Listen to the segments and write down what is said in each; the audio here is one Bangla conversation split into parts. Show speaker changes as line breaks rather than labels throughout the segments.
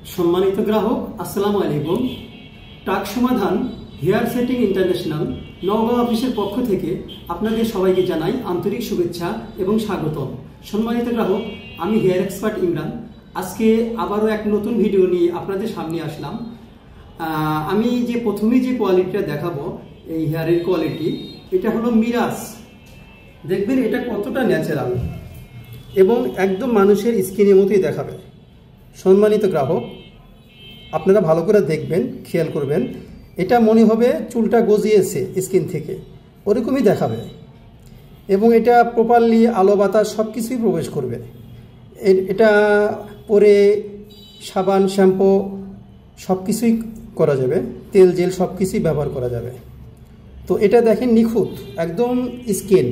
সম্মানিত গ্রাহক, আসসালামু আলাইকুম। টাক সমাধান হেয়ার সেটিং ইন্টারন্যাশনাল নওগাঁ অফিসের পক্ষ থেকে আপনাদের সবাইকে জানাই আন্তরিক শুভেচ্ছা এবং স্বাগতম। সম্মানিত গ্রাহক, আমি হেয়ার এক্সপার্ট ইমরান। আজকে আবারও এক নতুন ভিডিও নিয়ে আপনাদের সামনে আসলাম। আমি প্রথমেই যে কোয়ালিটিটা দেখাবো, এই হেয়ারের কোয়ালিটি, এটা হলো মিরাজ। দেখবেন এটা কতটা ন্যাচারাল এবং একদম মানুষের স্কিনের মতোই দেখাবে। সম্মানিত গ্রাহক, আপনারা ভালো করে দেখবেন, খেয়াল করবেন। এটা মনে হবে চুলটা গজিয়েছে স্কিন থেকে, ওরকমই দেখাবে। এবং এটা প্রপারলি আলো বাতাস সব কিছুই প্রবেশ করবে। এটা পরে সাবান, শ্যাম্পু সব কিছুই করা যাবে, তেল জেল সব কিছুই ব্যবহার করা যাবে। তো এটা দেখেন নিখুঁত একদম স্কিন।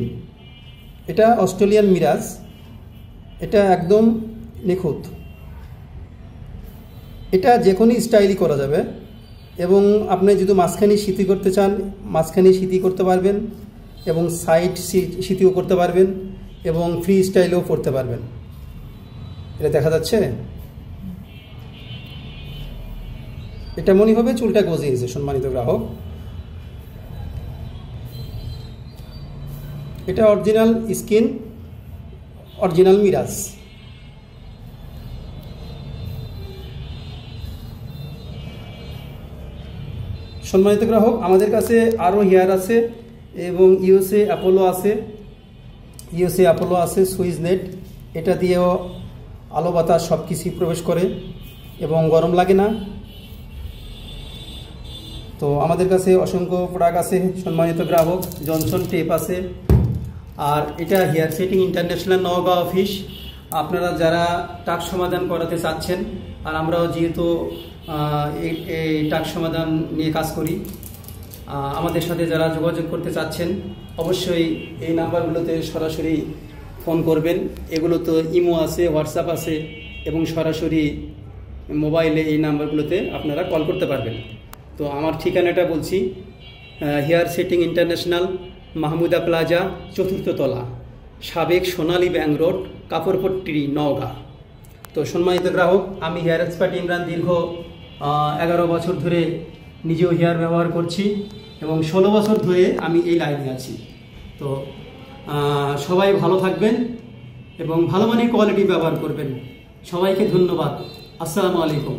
এটা অস্ট্রেলিয়ান মিরাজ, এটা একদম নিখুঁত। এটা যে কোনো স্টাইলই করা যাবে এবং আপনি যদি মাঝখানে সিঁথি করতে চান, মাঝখানে সিঁথি করতে পারবেন এবং সাইড সিঁথিও করতে পারবেন এবং ফ্রি স্টাইলেও করতে পারবেন। এটা দেখা যাচ্ছে, এটা মনে হবে চুলটা গজিয়েছে। সম্মানিত গ্রাহক, এটা অরিজিনাল স্কিন, অরিজিনাল মিরাজ। সম্মানিত গ্রাহক, আমাদের কাছে আরও হেয়ার আছে এবং ইউএসএ অ্যাপোলো আছে, সুইস নেট। এটা দিয়েও আলো বাতাস সব কিছুই প্রবেশ করে এবং গরম লাগে না। তো আমাদের কাছে অসংখ্য প্রোডাক্ট আছে। সম্মানিত গ্রাহক, জনসন টেপ আছে। আর এটা hair setting international Naogaon office. আপনারা যারা টাক সমাধান করাতে চাচ্ছেন, আর আমরাও যেহেতু এই টাক সমাধান নিয়ে কাজ করি, আমাদের সাথে যারা যোগাযোগ করতে চাচ্ছেন অবশ্যই এই নাম্বারগুলোতে সরাসরি ফোন করবেন। এগুলো তো ইমো আছে, হোয়াটসঅ্যাপ আছে এবং সরাসরি মোবাইলে এই নাম্বারগুলোতে আপনারা কল করতে পারবেন। তো আমার ঠিকানাটা বলছি, hair setting international, Mahmuda plaza, 4th তলা, সাবেক সোনালী ব্যাংক রোড, কাপড়পট্টি, নওগাঁ। তো সম্মানিত গ্রাহক, আমি হেয়ার এক্সপার্ট ইমরান দীর্ঘ 11 বছর ধরে নিজেও হেয়ার ব্যবহার করছি এবং 16 বছর ধরে আমি এই লাইনে আছি। তো সবাই ভালো থাকবেন এবং ভালো মানের কোয়ালিটি ব্যবহার করবেন। সবাইকে ধন্যবাদ। আসসালামু আলাইকুম।